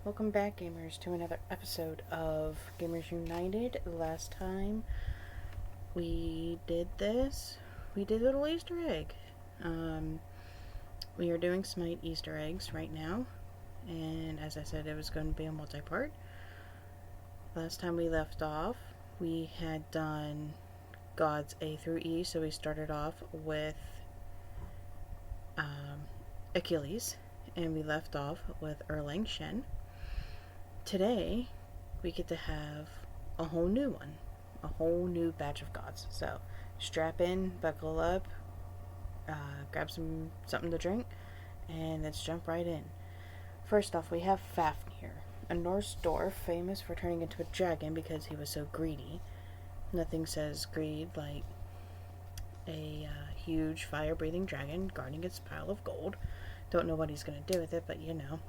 welcome back, gamers, to another episode of Gamers United. Last time we did this, we did a little Easter egg. We are doing Smite Easter eggs right now, and as I said, it was going to be a multi-part. Last time we left off, we had done gods A through E, so we started off with Achilles, and we left off with Erlang Shen. Today, we get to have a whole new one, a whole new batch of gods. So, strap in, buckle up, grab something to drink, and let's jump right in. First off, we have Fafnir, a Norse dwarf famous for turning into a dragon because he was so greedy. Nothing says greed like a huge fire-breathing dragon guarding its pile of gold. Don't know what he's going to do with it, but you know.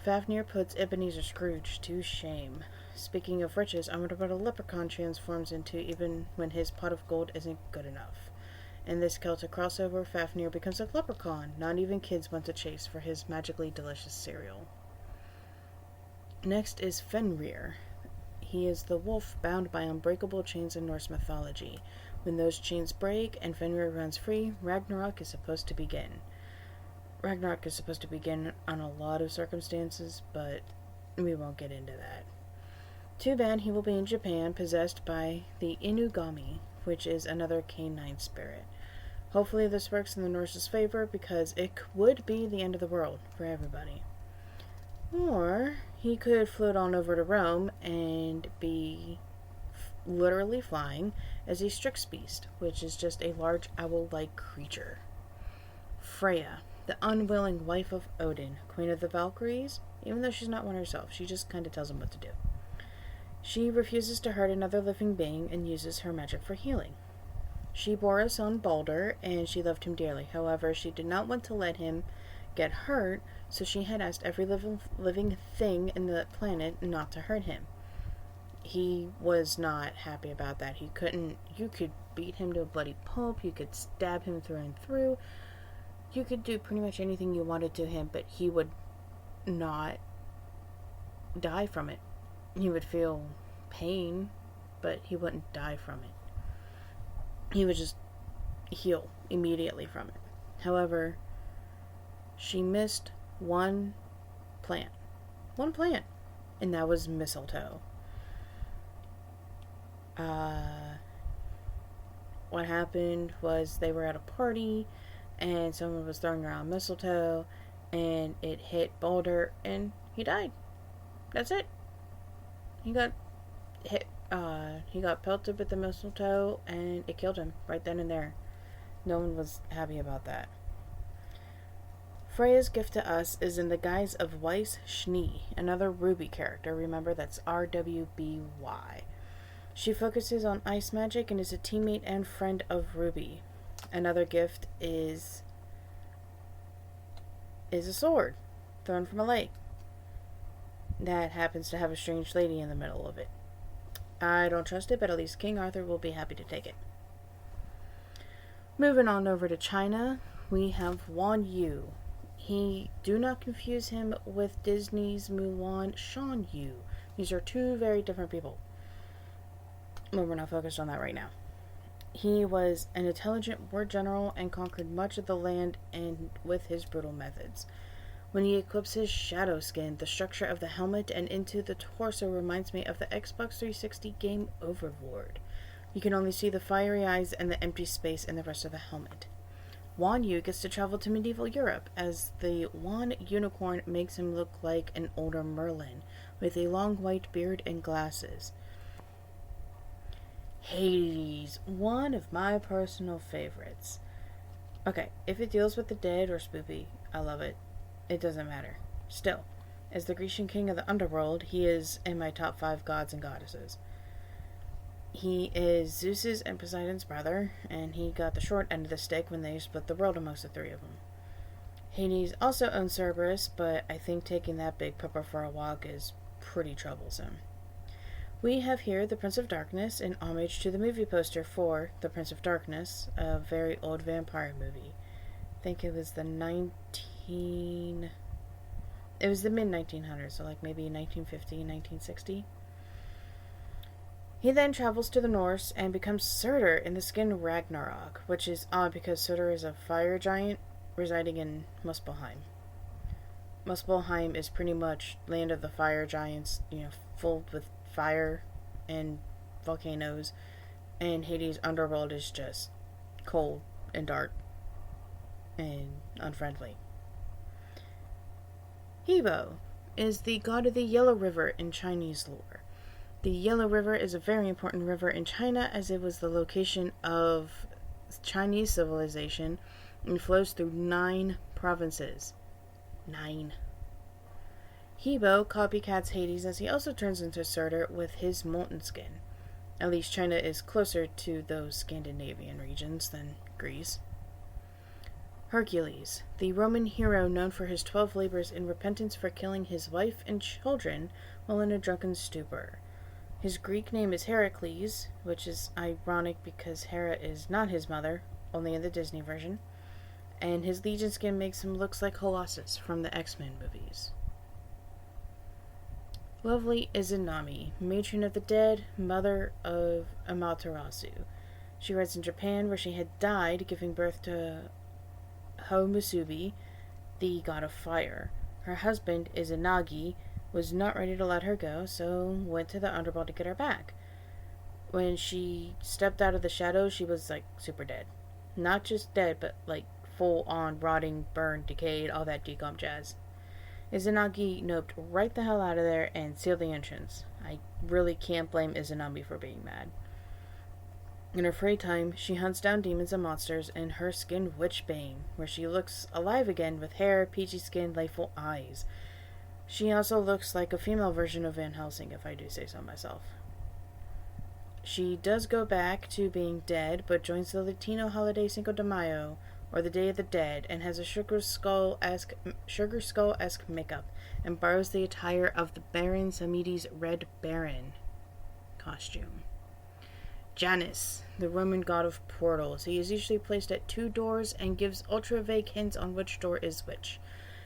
Fafnir puts Ebenezer Scrooge to shame. Speaking of riches, I wonder what a leprechaun transforms into even when his pot of gold isn't good enough. In this Celtic crossover, Fafnir becomes a leprechaun. Not even kids want to chase for his magically delicious cereal. Next is Fenrir. He is the wolf bound by unbreakable chains in Norse mythology. When those chains break and Fenrir runs free, Ragnarok is supposed to begin. Ragnarok is supposed to begin on a lot of circumstances, but we won't get into that. Too bad he will be in Japan, possessed by the Inugami, which is another canine spirit. Hopefully this works in the Norse's favor, because it would be the end of the world for everybody. Or he could float on over to Rome and be literally flying as a Strixbeast, which is just a large owl-like creature. Freya, the unwilling wife of Odin, queen of the Valkyries, even though she's not one herself, she just kind of tells him what to do. She refuses to hurt another living being and uses her magic for healing. She bore a son, Balder, and she loved him dearly. However, she did not want to let him get hurt, so she had asked every living thing in the planet not to hurt him. He was not happy about that. You could beat him to a bloody pulp, you could stab him through and through, you could do pretty much anything you wanted to him, but he would not die from it. He would feel pain, but he wouldn't die from it. He would just heal immediately from it. However, she missed one plant. One plant. And that was mistletoe. What happened was they were at a party and someone was throwing around mistletoe and it hit Balder and he died. That's it. He got hit, he got pelted with the mistletoe and it killed him right then and there. No one was happy about that. Freya's gift to us is in the guise of Weiss Schnee, another Ruby character. Remember, that's RWBY. She focuses on ice magic and is a teammate and friend of Ruby. Another gift is a sword thrown from a lake that happens to have a strange lady in the middle of it. I don't trust it, but at least King Arthur will be happy to take it. Moving on over to China, we have Wan Yu. Do not confuse him with Disney's Mulan Shan Yu. These are two very different people. But we're not focused on that right now. He was an intelligent war general and conquered much of the land and with his brutal methods. When he equips his shadow skin, the structure of the helmet and into the torso reminds me of the Xbox 360 game Overlord. You can only see the fiery eyes and the empty space in the rest of the helmet. Wan Yu gets to travel to medieval Europe, as the Wan unicorn makes him look like an older Merlin, with a long white beard and glasses. Hades, one of my personal favorites. Okay, if it deals with the dead or spoopy, I love it. It doesn't matter. Still, as the Grecian king of the underworld, he is in my top 5 gods and goddesses. He is Zeus's and Poseidon's brother, and he got the short end of the stick when they split the world amongst the 3 of them. Hades also owns Cerberus, but I think taking that big pupper for a walk is pretty troublesome. We have here the Prince of Darkness in homage to the movie poster for The Prince of Darkness, a very old vampire movie. I think it was the It was the mid-1900s, so like maybe 1950, 1960. He then travels to the Norse and becomes Surtur in the skin Ragnarok, which is odd because Surtur is a fire giant residing in Muspelheim. Muspelheim is pretty much land of the fire giants, filled with fire and volcanoes, and Hades' underworld is just cold and dark and unfriendly. Hebo is the god of the Yellow River in Chinese lore. The Yellow River is a very important river in China as it was the location of Chinese civilization and flows through 9 provinces. 9. Hebo copycats Hades as he also turns into Surtur with his molten skin. At least China is closer to those Scandinavian regions than Greece. Hercules, the Roman hero known for his 12 labors in repentance for killing his wife and children while in a drunken stupor. His Greek name is Heracles, which is ironic because Hera is not his mother, only in the Disney version, and his legion skin makes him look like Colossus from the X-Men movies. Lovely Izanami, matron of the dead, mother of Amaterasu. She resides in Japan where she had died giving birth to Homusubi, the god of fire. Her husband, Izanagi, was not ready to let her go, so went to the underworld to get her back. When she stepped out of the shadows, she was like super dead. Not just dead, but like full on rotting, burned, decayed, all that decomp jazz. Izanagi noped right the hell out of there and sealed the entrance. I really can't blame Izanami for being mad. In her free time, she hunts down demons and monsters in her skin Witchbane, where she looks alive again with hair, peachy skin, lightful eyes. She also looks like a female version of Van Helsing, if I do say so myself. She does go back to being dead, but joins the Latino holiday Cinco de Mayo, or the Day of the Dead, and has a sugar skull-esque makeup, and borrows the attire of the Baron Samedi's Red Baron costume. Janus, the Roman god of portals. He is usually placed at 2 doors and gives ultra-vague hints on which door is which.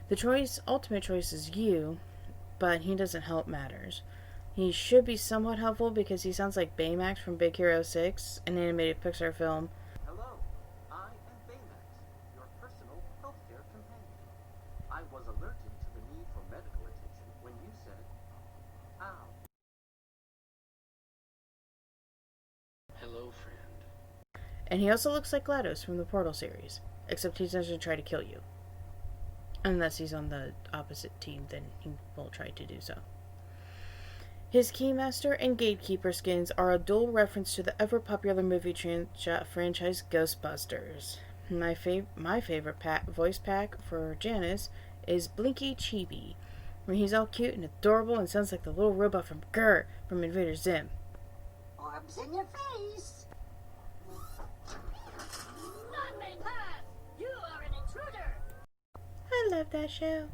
The ultimate choice is you, but he doesn't help matters. He should be somewhat helpful because he sounds like Baymax from Big Hero 6, an animated Pixar film. Hello, I am Baymax, your personal healthcare companion. I was alerted to the need for medical attention when you said, ow. Hello, friend. And he also looks like GLaDOS from the Portal series, except he doesn't try to kill you. Unless he's on the opposite team, then he will try to do so. His Keymaster and Gatekeeper skins are a dual reference to the ever-popular movie franchise Ghostbusters. My favorite voice pack for Janus is Blinky Chibi, where he's all cute and adorable and sounds like the little robot from Grr from Invader Zim. Orbs in your face! Not my path! You are an intruder! I love that show.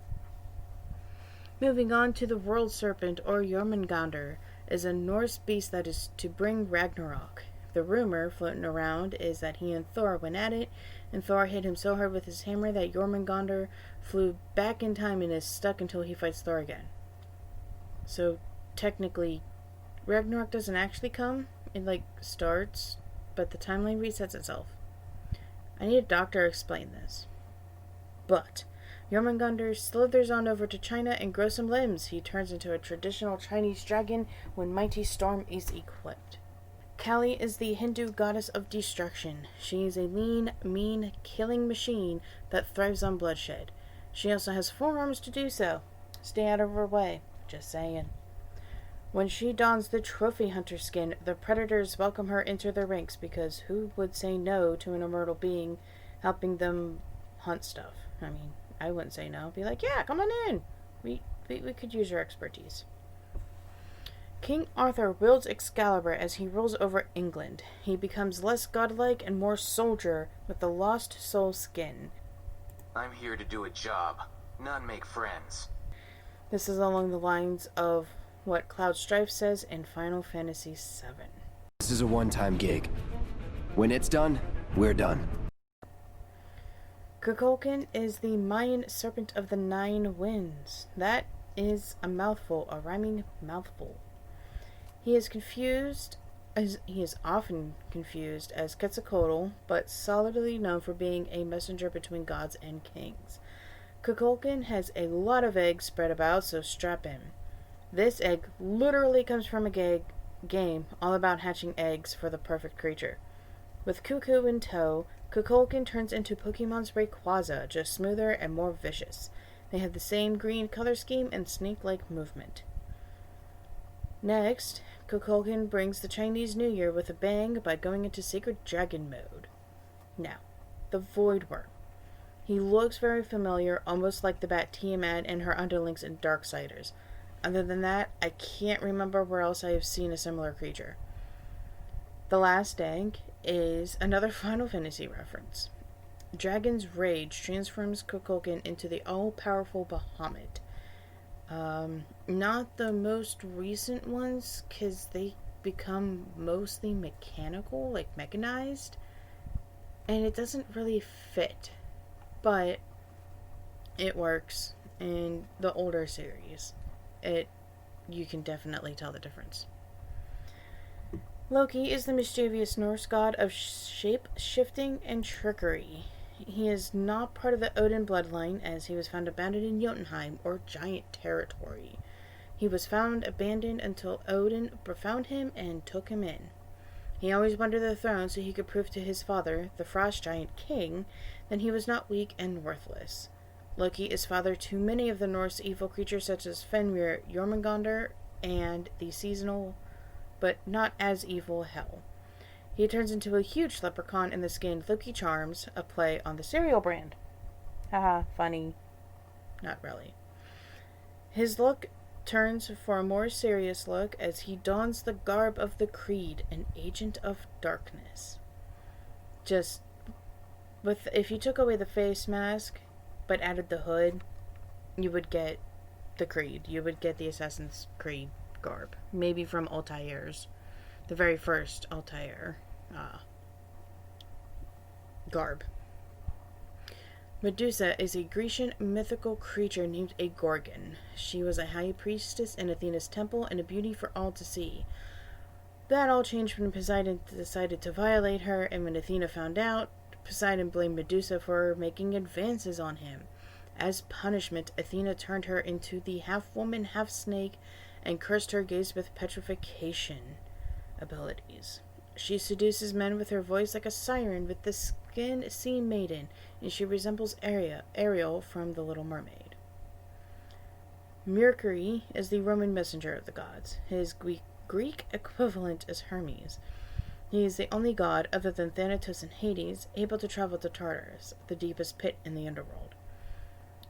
Moving on to the World Serpent, or Jormungandr, is a Norse beast that is to bring Ragnarok. The rumor floating around is that he and Thor went at it, and Thor hit him so hard with his hammer that Jormungandr flew back in time and is stuck until he fights Thor again. So, technically, Ragnarok doesn't actually come. It, starts, but the timeline resets itself. I need a doctor to explain this. But Jormungandr slithers on over to China and grows some limbs. He turns into a traditional Chinese dragon when Mighty Storm is equipped. Kali is the Hindu goddess of destruction. She is a lean, mean, killing machine that thrives on bloodshed. She also has 4 arms to do so. Stay out of her way. Just saying. When she dons the trophy hunter skin, the predators welcome her into their ranks because who would say no to an immortal being helping them hunt stuff? I mean, I wouldn't say no. I'd be like, yeah, come on in. We could use your expertise. King Arthur wields Excalibur as he rules over England. He becomes less godlike and more soldier with the lost soul skin. I'm here to do a job, not make friends. This is along the lines of what Cloud Strife says in Final Fantasy VII. This is a one-time gig. When it's done, we're done. Kukulkan is the Mayan serpent of the 9 winds. That is a mouthful, a rhyming mouthful. He is often confused as Quetzalcoatl, but solidly known for being a messenger between gods and kings. Kukulkan has a lot of eggs spread about, so strap in. This egg literally comes from a game all about hatching eggs for the perfect creature. With Cuckoo in tow, Kukulkan turns into Pokemon's Rayquaza, just smoother and more vicious. They have the same green color scheme and snake-like movement. Next, Kukulkan brings the Chinese New Year with a bang by going into Sacred Dragon mode. Now, the Voidworm. He looks very familiar, almost like the bat Tiamat and her underlings in Darksiders. Other than that, I can't remember where else I have seen a similar creature. The last egg is another Final Fantasy reference. Dragon's Rage transforms Kukulkan into the all-powerful Bahamut. Not the most recent ones, because they become mostly mechanical, like mechanized, and it doesn't really fit, but it works in the older series. You can definitely tell the difference. Loki is the mischievous Norse god of shape-shifting and trickery. He is not part of the Odin bloodline, as he was found abandoned in Jotunheim, or Giant Territory. He was found abandoned until Odin found him and took him in. He always wanted the throne so he could prove to his father, the Frost Giant King, that he was not weak and worthless. Loki is father to many of the Norse evil creatures such as Fenrir, Jormungandr, and the seasonal, but not as evil, Hel. He turns into a huge leprechaun in the skin Loki Charms, a play on the cereal brand. Haha, funny. Not really. His look turns for a more serious look as he dons the garb of the Creed, an agent of darkness. If you took away the face mask, but added the hood, you would get the Creed. You would get the Assassin's Creed garb. Maybe from Altair's. The very first Altair garb. Medusa is a Grecian mythical creature named a Gorgon. She was a high priestess in Athena's temple and a beauty for all to see. That all changed when Poseidon decided to violate her, and when Athena found out, Poseidon blamed Medusa for making advances on him. As punishment, Athena turned her into the half-woman, half-snake, and cursed her gaze with petrification abilities. She seduces men with her voice like a siren with the skin sea maiden, and she resembles Ariel from The Little Mermaid. Mercury is the Roman messenger of the gods. His Greek equivalent is Hermes. He is the only god, other than Thanatos and Hades, able to travel to Tartarus, the deepest pit in the underworld.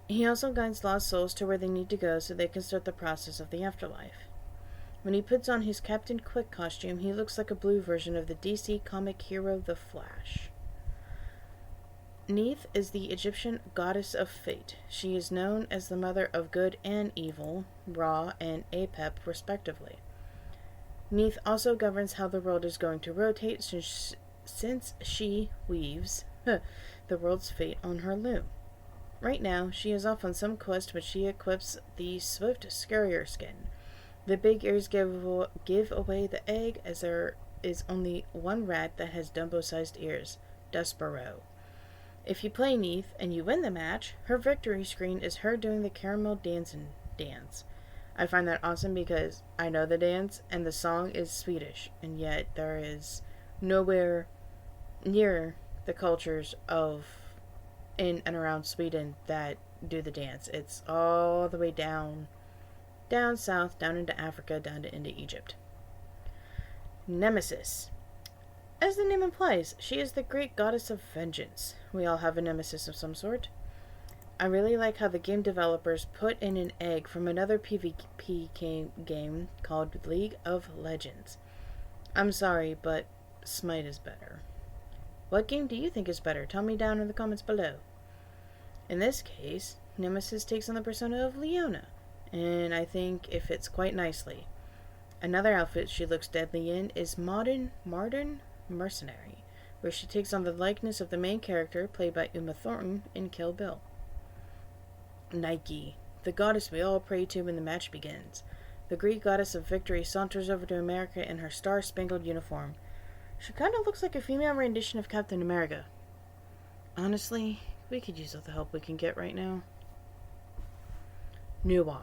He also guides lost souls to where they need to go so they can start the process of the afterlife. When he puts on his Captain Quick costume, he looks like a blue version of the DC comic hero The Flash. Neith is the Egyptian goddess of fate. She is known as the mother of good and evil, Ra and Apep, respectively. Neith also governs how the world is going to rotate since she weaves the world's fate on her loom. Right now, she is off on some quest which she equips the swift Scurrier skin. The big ears give away the egg, as there is only one rat that has Dumbo-sized ears, Despero. If you play Neith and you win the match, her victory screen is her doing the caramel dancing dance. I find that awesome because I know the dance and the song is Swedish, and yet there is nowhere near the cultures of in and around Sweden that do the dance. It's all the way down south, down into Africa, down into Egypt. Nemesis. As the name implies, she is the great goddess of vengeance. We all have a nemesis of some sort. I really like how the game developers put in an egg from another PvP game called League of Legends. I'm sorry, but Smite is better. What game do you think is better? Tell me down in the comments below. In this case, Nemesis takes on the persona of Leona, and I think it fits quite nicely. Another outfit she looks deadly in is Modern Mercenary, where she takes on the likeness of the main character, played by Uma Thornton, in Kill Bill. Nike, the goddess we all pray to when the match begins. The Greek goddess of victory saunters over to America in her star-spangled uniform. She kind of looks like a female rendition of Captain America. Honestly, we could use all the help we can get right now. Nuwa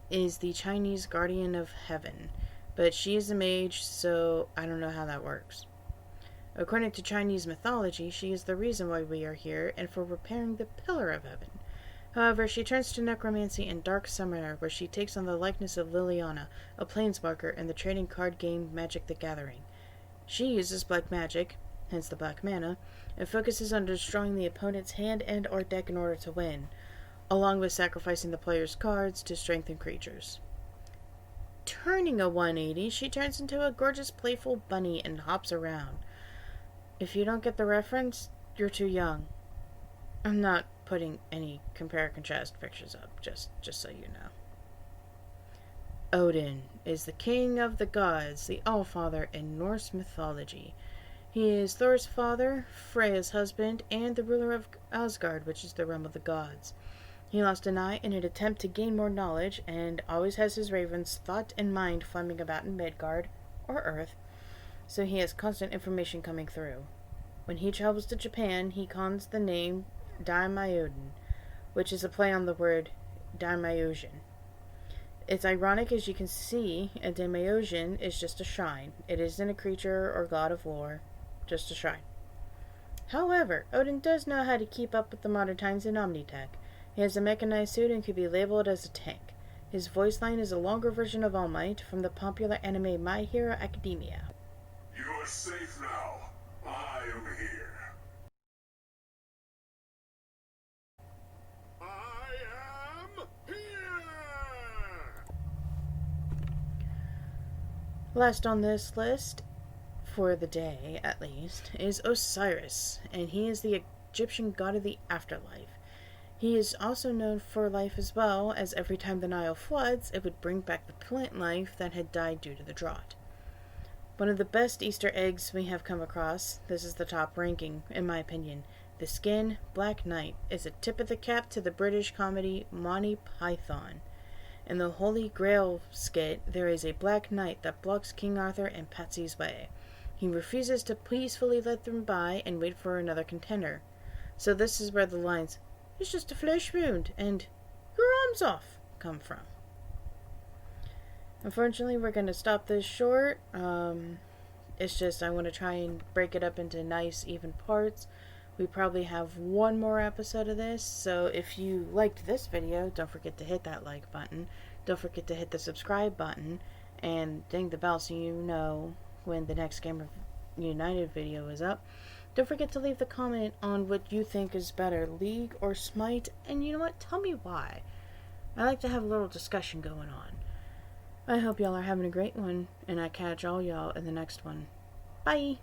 is the Chinese guardian of heaven, but she is a mage, so I don't know how that works. According to Chinese mythology, she is the reason why we are here and for repairing the Pillar of Heaven. However, she turns to necromancy in Dark Summoner, where she takes on the likeness of Liliana, a planeswalker in the trading card game Magic the Gathering. She uses black magic, hence the black mana, and focuses on destroying the opponent's hand and or deck in order to win, along with sacrificing the player's cards to strengthen creatures. Turning a 180, she turns into a gorgeous playful bunny and hops around. If you don't get the reference, you're too young. I'm not putting any compare and contrast pictures up, just so you know. Odin is the king of the gods, the Allfather in Norse mythology. He is Thor's father, Freya's husband, and the ruler of Asgard, which is the realm of the gods. He lost an eye in an attempt to gain more knowledge, and always has his ravens' thought and mind flamming about in Midgard, or Earth, so he has constant information coming through. When he travels to Japan, he cons the name Daimyoden, which is a play on the word Daimyosion. It's ironic, as you can see, a Daimyosion is just a shrine. It isn't a creature or god of war, just a shrine. However, Odin does know how to keep up with the modern times in Omnitech. He has a mechanized suit and could be labeled as a tank. His voice line is a longer version of All Might from the popular anime My Hero Academia. You're safe now. I am here. I am here! Last on this list, for the day at least, is Osiris, and he is the Egyptian god of the afterlife. He is also known for life as well, as every time the Nile floods, it would bring back the plant life that had died due to the drought. One of the best Easter eggs we have come across, this is the top ranking, in my opinion. The skin, Black Knight, is a tip of the cap to the British comedy Monty Python. In the Holy Grail skit, there is a Black Knight that blocks King Arthur and Patsy's way. He refuses to peacefully let them by and wait for another contender. So this is where the lines, "It's just a flesh wound," and "Your arm's off," come from. Unfortunately, we're going to stop this short. It's just I want to try and break it up into nice, even parts. We probably have one more episode of this, so if you liked this video, don't forget to hit that like button. Don't forget to hit the subscribe button, and ding the bell so you know when the next Game of United video is up. Don't forget to leave the comment on what you think is better, League or Smite, and you know what? Tell me why. I like to have a little discussion going on. I hope y'all are having a great one, and I catch all y'all in the next one. Bye!